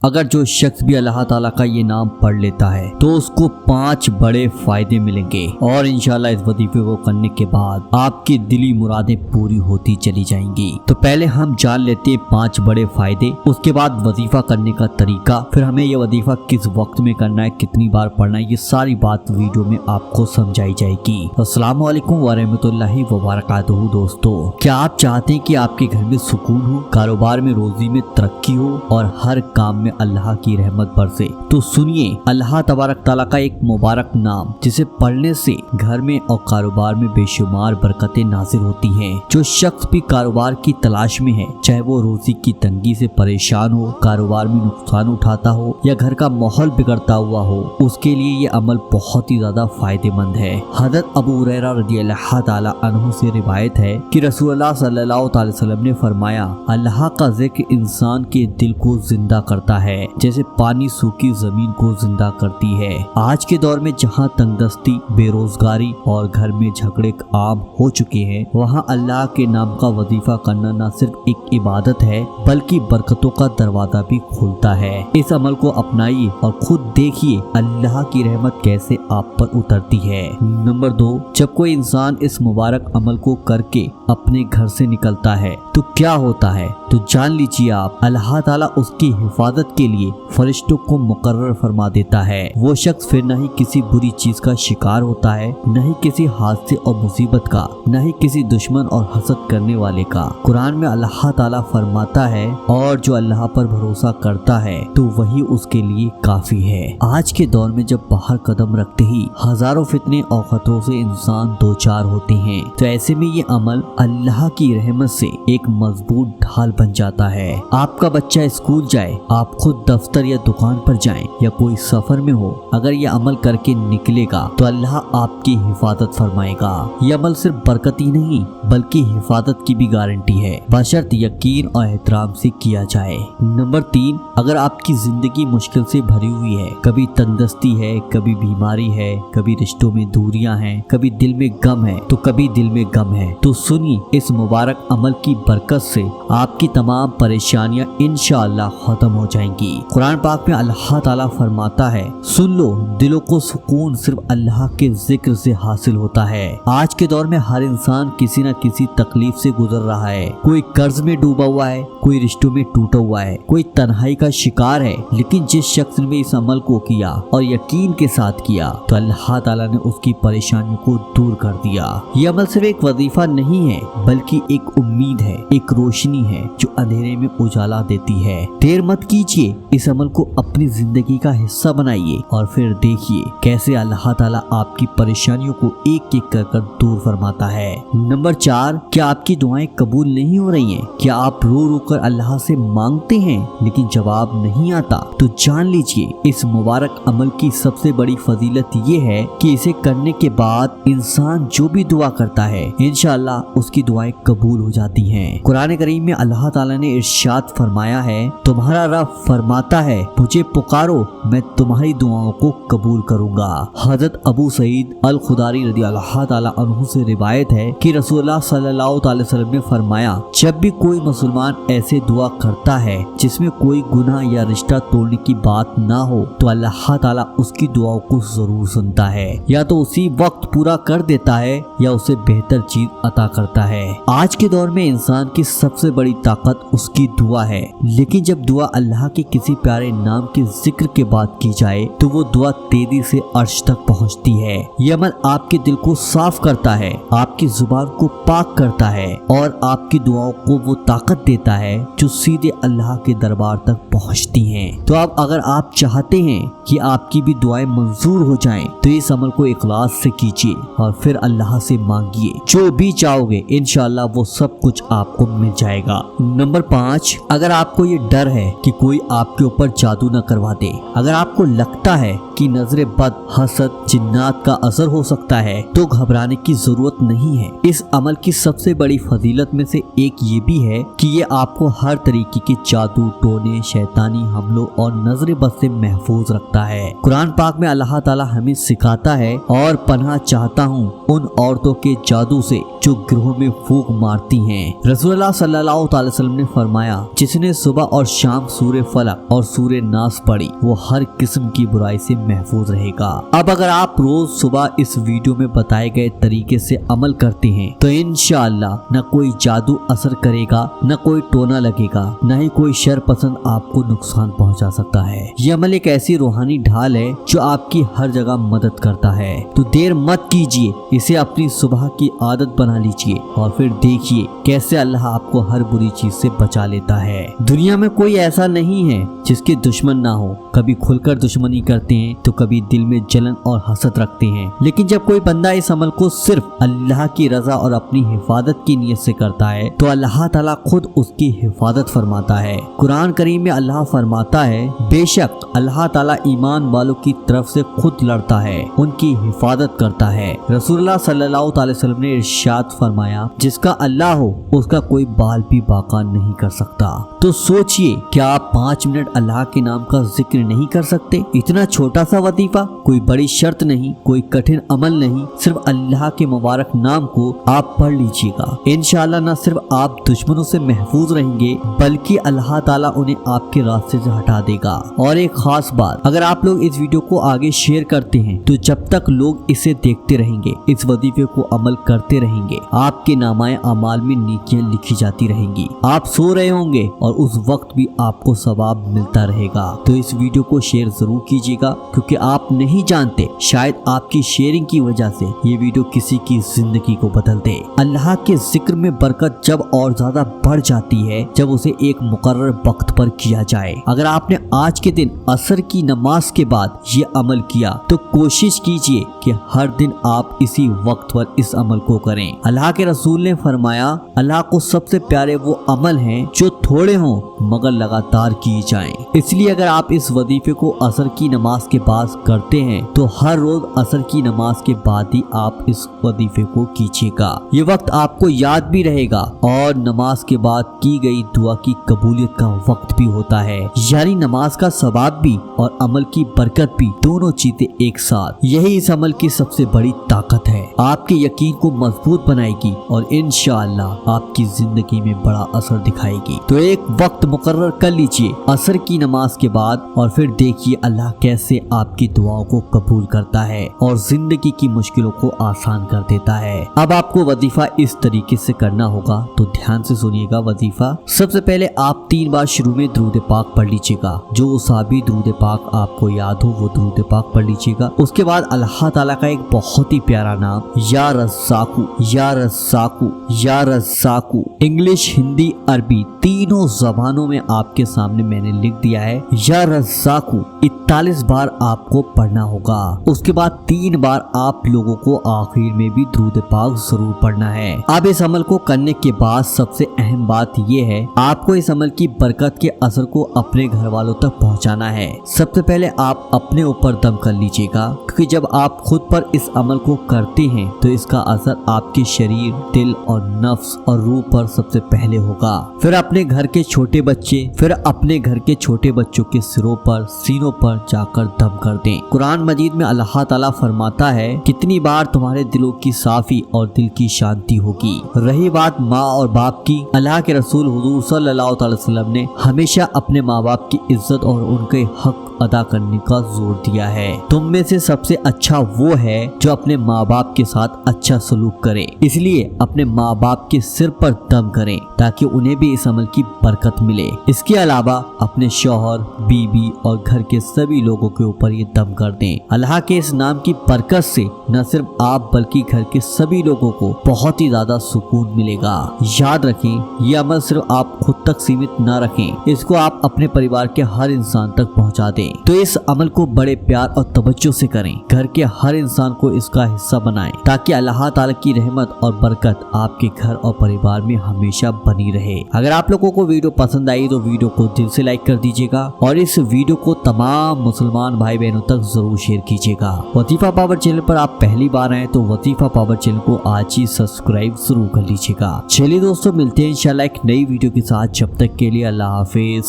اگر جو شخص بھی اللہ تعالیٰ کا یہ نام پڑھ لیتا ہے تو اس کو 5 بڑے فائدے ملیں گے اور انشاءاللہ اس وظیفے کو کرنے کے بعد آپ کی دلی مرادیں پوری ہوتی چلی جائیں گی۔ تو پہلے ہم جان لیتے ہیں 5 بڑے فائدے، اس کے بعد وظیفہ کرنے کا طریقہ، پھر ہمیں یہ وظیفہ کس وقت میں کرنا ہے، کتنی بار پڑھنا ہے، یہ ساری بات ویڈیو میں آپ کو سمجھائی جائے گی۔ السلام علیکم ورحمۃ اللہ وبرکاتہ۔ دوستو، کیا آپ چاہتے ہیں کہ آپ کے گھر میں سکون ہو، کاروبار میں روزی میں ترقی ہو اور ہر کام میں اللہ کی رحمت برسے؟ تو سنیے، اللہ تبارک تعالیٰ کا ایک مبارک نام جسے پڑھنے سے گھر میں اور کاروبار میں بے شمار برکتیں نازل ہوتی ہیں۔ جو شخص بھی کاروبار کی تلاش میں ہے، چاہے وہ روزی کی تنگی سے پریشان ہو، کاروبار میں نقصان اٹھاتا ہو یا گھر کا ماحول بگڑتا ہوا ہو، اس کے لیے یہ عمل بہت ہی زیادہ فائدہ مند ہے۔ حضرت ابو ہریرہ رضی اللہ تعالی عنہ سے روایت ہے کہ رسول اللہ صلی اللہ علیہ وسلم نے فرمایا، اللہ کا ذکر انسان کے دل کو زندہ کرتا ہے جیسے پانی سوکھی زمین کو زندہ کرتی ہے۔ آج کے دور میں جہاں تنگ دستی، بے روزگاری اور گھر میں جھگڑے عام ہو چکے ہیں، وہاں اللہ کے نام کا وظیفہ کرنا نہ صرف ایک عبادت ہے بلکہ برکتوں کا دروازہ بھی کھولتا ہے۔ اس عمل کو اپنائیے اور خود دیکھیے اللہ کی رحمت کیسے آپ پر اترتی ہے۔ نمبر 2، جب کوئی انسان اس مبارک عمل کو کر کے اپنے گھر سے نکلتا ہے تو کیا ہوتا ہے؟ تو جان لیجیے آپ، اللہ تعالیٰ اس کی حفاظت کے لیے فرشتوں کو مقرر فرما دیتا ہے۔ وہ شخص پھر نہ ہی کسی بری چیز کا شکار ہوتا ہے، نہ ہی کسی حادثے اور مصیبت کا، نہ ہی کسی دشمن اور حسد کرنے والے کا۔ قرآن میں اللہ تعالیٰ فرماتا ہے، اور جو اللہ پر بھروسہ کرتا ہے تو وہی اس کے لیے کافی ہے۔ آج کے دور میں جب باہر قدم رکھتے ہی ہزاروں فتنے اور خطروں سے انسان دوچار ہوتے ہیں، تو ایسے میں یہ عمل اللہ کی رحمت سے ایک مضبوط ڈھال بن جاتا ہے۔ آپ کا بچہ اسکول جائے، آپ خود دفتر یا دکان پر جائیں یا کوئی سفر میں ہو، اگر یہ عمل کر کے نکلے گا تو اللہ آپ کی حفاظت فرمائے گا۔ یہ عمل صرف برکت ہی نہیں بلکہ حفاظت کی بھی گارنٹی ہے، بشرط یقین اور احترام سے کیا جائے۔ نمبر 3، اگر آپ کی زندگی مشکل سے بھری ہوئی ہے، کبھی تندرستی ہے، کبھی بیماری ہے، کبھی رشتوں میں دوریاں ہیں، کبھی دل میں غم ہے تو کبھی دل میں غم ہے، تو سنیے، اس مبارک عمل کی برکت سے آپ کی تمام پریشانیاں انشاءاللہ ختم ہو جائیں گی۔ قرآن پاک میں اللہ تعالیٰ فرماتا ہے، سن لو، دلوں کو سکون صرف اللہ کے ذکر سے حاصل ہوتا ہے۔ آج کے دور میں ہر انسان کسی نہ کسی تکلیف سے گزر رہا ہے، کوئی قرض میں ڈوبا ہوا ہے، کوئی رشتوں میں ٹوٹا ہوا ہے، کوئی تنہائی کا شکار ہے، لیکن جس شخص نے اس عمل کو کیا اور یقین کے ساتھ کیا تو اللہ تعالیٰ نے اس کی پریشانیوں کو دور کر دیا۔ یہ عمل صرف ایک وظیفہ نہیں ہے بلکہ ایک امید ہے، ایک روشنی ہے جو اندھیرے میں اجالا دیتی ہے۔ دیر مت کیجیے، اس عمل کو اپنی زندگی کا حصہ بنائیے اور پھر دیکھیے کیسے اللہ تعالیٰ آپ کی پریشانیوں کو ایک ایک کر دور فرماتا ہے۔ نمبر 4، کیا آپ کی دعائیں قبول نہیں ہو رہی ہیں؟ کیا آپ رو رو کر اللہ سے مانگتے ہیں لیکن جواب نہیں آتا؟ تو جان لیجیے، اس مبارک عمل کی سب سے بڑی فضیلت یہ ہے کہ اسے کرنے کے بعد انسان جو بھی دعا کرتا ہے انشاءاللہ اس کی دعائیں قبول ہو جاتی ہیں۔ قرآن کریم میں اللہ تعالیٰ نے ارشاد فرمایا ہے، تمہارا رب فرماتا ہے، مجھے پکارو، میں تمہاری دعاؤں کو قبول کروں گا۔ حضرت ابو سعید الخدری رضی اللہ تعالیٰ عنہ سے روایت ہے کہ رسول اللہ صلی اللہ علیہ وسلم نے فرمایا، جب بھی کوئی مسلمان ایسے دعا کرتا ہے جس میں کوئی گناہ یا رشتہ توڑنے کی بات نہ ہو تو اللہ تعالیٰ اس کی دعاؤں کو ضرور سنتا ہے، یا تو اسی وقت پورا کر دیتا ہے یا اسے بہتر چیز عطا کرتا ہے۔ آج کے دور میں انسان کی سب سے بڑی طاقت اس کی دعا ہے، لیکن جب دعا اللہ کے کسی پیارے نام کے ذکر کے بعد کی جائے تو وہ دعا تیزی سے عرش تک پہنچتی ہے۔ یہ عمل آپ کے دل کو صاف کرتا ہے، آپ کی زبان کو پاک کرتا ہے اور آپ کی دعاؤں کو وہ طاقت دیتا ہے جو سیدھے اللہ کے دربار تک پہنچتی ہیں۔ تو اب اگر آپ چاہتے ہیں کہ آپ کی بھی دعائیں منظور ہو جائیں تو اس عمل کو اخلاص سے کیجیے اور پھر اللہ سے مانگیے، جو بھی چاہو گے انشاءاللہ وہ سب کچھ آپ کو مل جائے گا۔ نمبر 5، اگر آپ کو یہ ڈر ہے کہ کوئی آپ کے اوپر جادو نہ کروا دے، اگر آپ کو لگتا ہے की नजर बद, हसद, जिन्नात का असर हो सकता है तो घबराने की जरूरत नहीं है। इस अमल की सबसे बड़ी फजीलत में से एक ये भी है कि ये आपको हर तरीके के जादू, टोने, शैतानी हमलों और नजर बद से महफूज रखता है। कुरान पाक में अल्लाह ताला हमें सिखाता है, और पनाह चाहता हूँ उन औरतों के जादू से जो गृहों में फूंक मारती हैं। रसूलुल्लाह सल्लल्लाहु अलैहि वसल्लम ने फरमाया, जिसने सुबह और शाम सूरह फलक और सूरह नास पढ़ी वो हर किस्म की बुराई से महफूज रहेगा। अब अगर आप रोज सुबह इस वीडियो में बताए गए तरीके से अमल करते हैं तो इंशाअल्लाह न कोई जादू असर करेगा, न कोई टोना लगेगा, न ही कोई शर पसंद आपको नुकसान पहुंचा सकता है। ये अमल एक ऐसी रूहानी ढाल है जो आपकी हर जगह मदद करता है। तो देर मत कीजिए, इसे अपनी सुबह की आदत बना लीजिए और फिर देखिए कैसे अल्लाह आपको हर बुरी चीज से बचा लेता है। दुनिया में कोई ऐसा नहीं है जिसके दुश्मन ना हो। कभी खुलकर दुश्मनी करते हैं तो कभी दिल में जलन और हसद रखते हैं, लेकिन जब कोई बंदा इस अमल को सिर्फ अल्लाह की रजा और अपनी हिफाजत की नीयत से करता है तो अल्लाह ताला खुद उसकी हिफाजत फरमाता है। कुरान करीम में अल्लाह फरमाता है, बेशक अल्लाह ताला ईमान वालों की तरफ से खुद लड़ता है, उनकी हिफाजत करता है। रसूलुल्लाह सल्लल्लाहु अलैहि वसल्लम ने इरशाद फरमाया, जिसका अल्लाह हो उसका कोई बाल भी बाका नहीं कर सकता। तो सोचिए, क्या आप 5 मिनट अल्लाह के नाम का जिक्र नहीं कर सकते? इतना छोटा सा वजीफा, कोई बड़ी शर्त नहीं, कोई कठिन अमल नहीं, सिर्फ अल्लाह के मुबारक नाम को आप पढ़ लीजिएगा। इंशाअल्लाह न सिर्फ आप दुश्मनों से महफूज रहेंगे बल्कि अल्लाह ताला उन्हें आपके रास्ते से हटा देगा। और एक खास बात, अगर आप लोग इस वीडियो को आगे शेयर करते हैं तो जब तक लोग इसे देखते रहेंगे, इस वजीफे को अमल करते रहेंगे, आपके नामाए अमाल में नेकियां लिखी जाती रहेंगी। आप सो रहे होंगे और उस वक्त भी आपको सवाब मिलता रहेगा। तो इस वीडियो को शेयर जरूर कीजिएगा, क्योंकि आप नहीं जानते शायद आपकी शेयरिंग की वजह से ये वीडियो किसी की जिंदगी को बदल दे। अल्लाह के जिक्र में बरकत जब और ज्यादा बढ़ जाती है जब उसे एक मुकर्रर वक्त पर किया जाए। अगर आपने आज के दिन असर की नमाज के बाद ये अमल किया तो कोशिश कीजिए कि हर दिन आप इसी वक्त पर इस अमल को करें। अल्लाह के रसूल ने फरमाया, अल्लाह को सबसे प्यारे वो अमल हैं जो थोड़े हों मगर लगातार किए जाएं। इसलिए अगर आप इस वजीफे को असर की नमाज के बाद करते हैं तो हर रोज असर की नमाज के बाद ही आप इस वजीफे को कीजिएगा। ये वक्त आपको याद भी रहेगा और नमाज के बाद की गई दुआ की कबूलियत का वक्त भी होता है, यानी नमाज का सवाब भी और अमल की बरकत भी, दोनों चीजें एक साथ। यही इस अमल की सबसे बड़ी ताकत है, आपके यकीन को मजबूत बनाएगी और इंशाअल्लाह आपकी जिंदगी में बड़ा असर दिखाएगी। तो एक वक्त मुकर्रर कर लीजिए असर की नमाज के बाद और फिर देखिए अल्लाह कैसे आपकी दुआओं को कबूल करता है और जिंदगी की मुश्किलों को आसान कर देता है। अब आपको वजीफा इस तरीके से करना होगा, तो ध्यान से सुनिएगा वजीफा। सबसे पहले आप 3 बार शुरू में दुरूद पाक पढ़ लीजिएगा, जो साबी दुरूद पाक आपको याद हो वो दुरूद पाक पढ़ लीजिएगा। उसके बाद अल्लाह ताला का एक बहुत ही प्यारा नाम, या रज़्ज़ाक़ु, या रज़्ज़ाक़ु, या रज़्ज़ाक़ु, इंग्लिश, हिंदी, अरबी तीनों जबानों में आपके सामने मैंने लिख दिया है। या रज़्ज़ाक़ु 41 बार आपको पढ़ना होगा। उसके बाद 3 बार आप लोगों को आखिर में भी दुरूद पाक जरूर पढ़ना है। अब इस अमल को करने के बाद सबसे अहम बात ये है, आपको इस अमल की बरकत के असर को अपने घर वालों तक पहुंचाना है। सबसे पहले आप अपने ऊपर दम कर लीजिएगा, क्योंकि जब आप खुद पर इस अमल को करते हैं तो इसका असर आपके शरीर, दिल और नफ्स और रूह पर सबसे पहले होगा। फिर अपने घर के छोटे बच्चे, फिर अपने घर के छोटे बच्चों के सिरों पर, सीनों पर जाकर दम कर दें। कुरान मजीद में अल्लाह ताला फरमाता है, कितनी बार तुम्हारे दिलों की साफी और दिल की शांति होगी। रही बात माँ और बाप की, अल्लाह के रसूल हुजूर सल्लल्लाहु अलैहि वसल्लम ने हमेशा अपने माँ बाप की इज्जत और उनके हक अदा करने का जोर दिया है। तुम में से सबसे अच्छा वो है जो अपने माँ बाप के साथ अच्छा सलूक करे, इसलिए अपने माँ बाप के सिर पर दम करें ताकि उन्हें भी इस अमल की बरकत मिले। इसके अलावा अपने शौहर, बीबी और घर के सभी लोगों के ऊपर ये दम कर दें। अल्लाह के इस नाम की बरकत से न सिर्फ आप बल्कि घर के सभी लोगों को बहुत ही ज्यादा सुकून मिलेगा। याद रखें, ये अमल सिर्फ आप खुद तक सीमित न रखें, इसको आप अपने परिवार के हर इंसान तक पहुँचा दें। तो इस अमल को बड़े प्यार और तवज्जो से करें, घर के हर इंसान को इसका हिस्सा बनाएं ताकि अल्लाह ताला की रहमत और बरकत आपके घर और परिवार में हमेशा बनी रहे। अगर आप लोगों को वीडियो पसंद आई तो वीडियो को दिल से लाइक कर दीजिएगा और इस वीडियो को तमाम मुसलमान भाई भाई बहनों तक जरूर शेयर कीजिएगा। वजीफा पावर चैनल पर आप पहली बार आए तो वजीफा पावर चैनल को आज ही सब्सक्राइब जरूर कर लीजिएगा। चलिए दोस्तों, मिलते हैं इंशाल्लाह एक नई वीडियो के साथ। जब तक के लिए अल्लाह हाफिज।